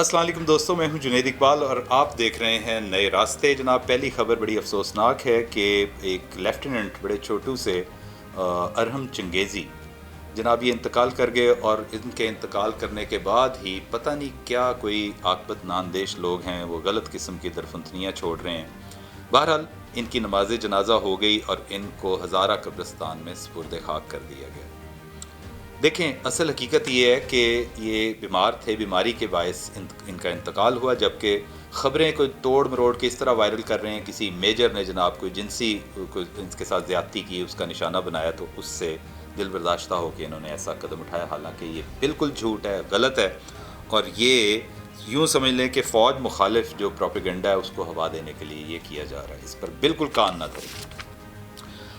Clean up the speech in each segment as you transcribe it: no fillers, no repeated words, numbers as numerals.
अस्सलाम वालेकुम दोस्तों, मैं हूं जुनैद इकबाल और आप देख रहे हैं नए रास्ते। जनाब, पहली खबर बड़ी अफसोसनाक है कि एक लेफ्टिनेंट बड़े छोटू से अरहम चंगेज़ी जनाब ये इंतकाल कर गए और इनके इंतकाल करने के बाद ही पता नहीं क्या कोई आकबत नानदेश लोग हैं, वो गलत किस्म की दरफुंतनियाँ छोड़ रहे हैं। बहरहाल इनकी नमाज जनाजा हो गई और इनको हज़ारा कब्रिस्तान में सुपुर्द खाक कर दिया गया। देखें, असल हकीकत ये है कि ये बीमार थे, बीमारी के बायस इनका इंतकाल हुआ, जबकि ख़बरें कोई तोड़ मरोड़ के इस तरह वायरल कर रहे हैं किसी मेजर ने जनाब कोई जिनसी कोई इनके साथ ज़्यादती की, उसका निशाना बनाया, तो उससे दिल बर्दाश्ता हो कि इन्होंने ऐसा कदम उठाया। हालांकि ये बिल्कुल झूठ है, गलत है, और ये यूँ समझ लें कि फ़ौज मुखालिफ जो प्रोपेगेंडा है उसको हवा देने के लिए ये किया जा रहा है। इस पर बिल्कुल कान ना धरें।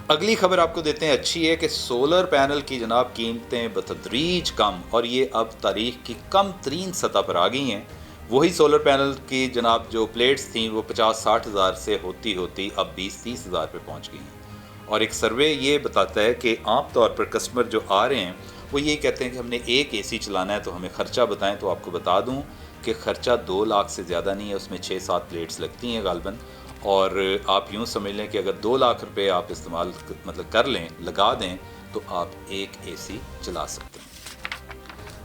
अगली खबर आपको देते हैं, अच्छी है कि सोलर पैनल की जनाब कीमतें बतदरीज कम, और ये अब तारीख की कम तरीन सतह पर आ गई हैं। वही सोलर पैनल की जनाब जो प्लेट्स थी वो 50-60 हज़ार से होती होती अब 20-30 हज़ार पे पहुँच गई हैं। और एक सर्वे ये बताता है कि आम तौर पर कस्टमर जो आ रहे हैं वो यही कहते हैं कि हमने एक AC चलाना है, तो हमें ख़र्चा बताएं। तो आपको बता दूं कि ख़र्चा 2 लाख से ज़्यादा नहीं है, उसमें 6-7 प्लेट्स लगती हैं गालबन। और आप यूँ समझ लें कि अगर 2 लाख रुपए आप इस्तेमाल कर लें, लगा दें, तो आप एक AC चला सकते हैं।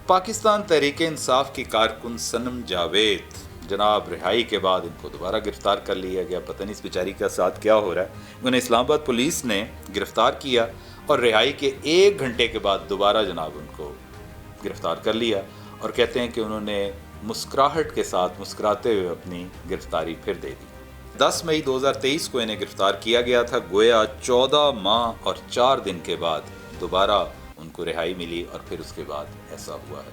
पाकिस्तान तहरीक इंसाफ की कारकुन सनम जावेद जनाब रिहाई के बाद इनको दोबारा गिरफ़्तार कर लिया गया। पता नहीं इस बेचारी के साथ क्या हो रहा है। उन्हें इस्लामाबाद पुलिस ने गिरफ़्तार किया और रिहाई के 1 घंटे के बाद दोबारा जनाब उनको गिरफ़्तार कर लिया, और कहते हैं कि उन्होंने मुस्कुराहट के साथ मुस्कुराते हुए अपनी गिरफ़्तारी फिर दे दी। 10 मई 2023 को इन्हें गिरफ़्तार किया गया था। गोया 14 माह और 4 दिन के बाद दोबारा उनको रिहाई मिली, और फिर उसके बाद ऐसा हुआ है।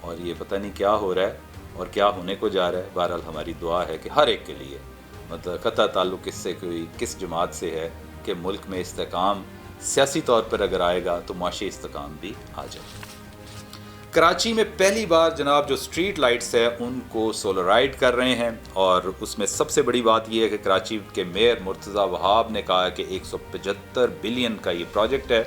और ये पता नहीं क्या हो रहा है और क्या होने को जा रहा है। बहरहाल हमारी दुआ है कि हर एक के लिए, मतलब कतई ताल्लुक़ किससे कोई किस जमात से है, कि मुल्क में इस्तेकाम सियासी तौर पर अगर आएगा तो माशी इस्तेकाम भी आ जाए। कराची में पहली बार जनाब जो स्ट्रीट लाइट्स है उनको सोलराइड कर रहे हैं, और उसमें सबसे बड़ी बात यह है कि कराची के मेयर मुर्तज़ा वहाब ने कहा है कि 175 बिलियन का ये प्रोजेक्ट है,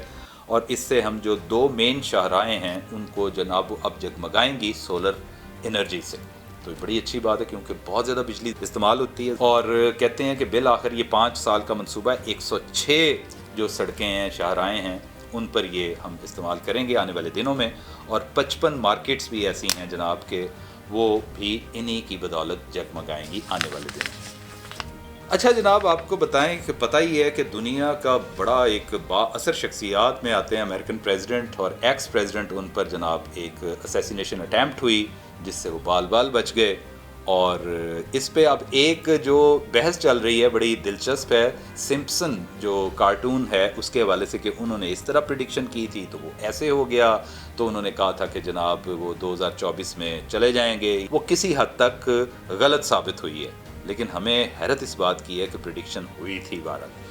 और इससे हम जो 2 मेन शाहराहें हैं उनको जनाब अब जगमगाएंगी सोलर एनर्जी से। तो ये बड़ी अच्छी बात है क्योंकि बहुत ज़्यादा बिजली इस्तेमाल होती है। और कहते हैं कि बिल आखिर ये 5 साल का मनसूबा है। 106 जो सड़कें हैं, शाहराहें हैं, उन पर ये हम इस्तेमाल करेंगे आने वाले दिनों में, और 55 मार्केट्स भी ऐसी हैं जनाब के वो भी इन्हीं की बदौलत जगमगाएंगी आने वाले दिनों। अच्छा जनाब, आपको बताएं कि पता ही है कि दुनिया का बड़ा एक बाअसर शख्सियात में आते हैं अमेरिकन प्रेसिडेंट और एक्स प्रेसिडेंट। उन पर जनाब एक असैसिनेशन अटैम्प्ट हुई जिससे वो बाल बाल बच गए, और इस पे अब एक जो बहस चल रही है बड़ी दिलचस्प है। सिम्पसन जो कार्टून है उसके हवाले से कि उन्होंने इस तरह प्रिडिक्शन की थी तो वो ऐसे हो गया, तो उन्होंने कहा था कि जनाब वो 2024 में चले जाएंगे। वो किसी हद तक गलत साबित हुई है, लेकिन हमें हैरत इस बात की है कि प्रिडिक्शन हुई थी भारत।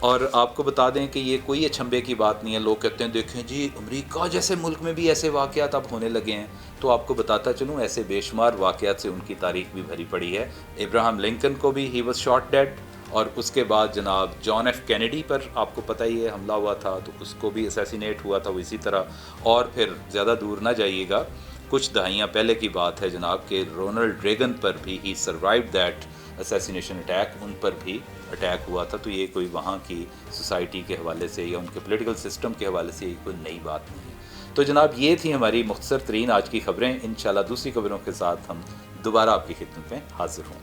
और आपको बता दें कि ये कोई अचंभे की बात नहीं है। लोग कहते हैं देखें जी अमेरिका जैसे मुल्क में भी ऐसे वाक़यात अब होने लगे हैं, तो आपको बताता चलूँ ऐसे बेशुमार वाक़यात से उनकी तारीख भी भरी पड़ी है। इब्राहम लिंकन को भी ही वाज शॉट डेड, और उसके बाद जनाब जॉन एफ कैनेडी पर आपको पता ही है हमला हुआ था, तो उसको भी असैसिनेट हुआ था वो इसी तरह। और फिर ज़्यादा दूर ना जाइएगा, कुछ दहाइयाँ पहले की बात है जनाब के रोनाल्ड रेगन पर भी ही सर्वाइव दैट असैसिनेशन अटैक, उन पर भी अटैक हुआ था। तो ये कोई वहाँ की सोसाइटी के हवाले से या उनके पॉलिटिकल सिस्टम के हवाले से कोई नई बात नहीं है। तो जनाब ये थी हमारी मुख्तसर तरीन आज की खबरें। इंशाल्लाह दूसरी खबरों के साथ हम दोबारा आपकी खिदमत में हाजिर हों।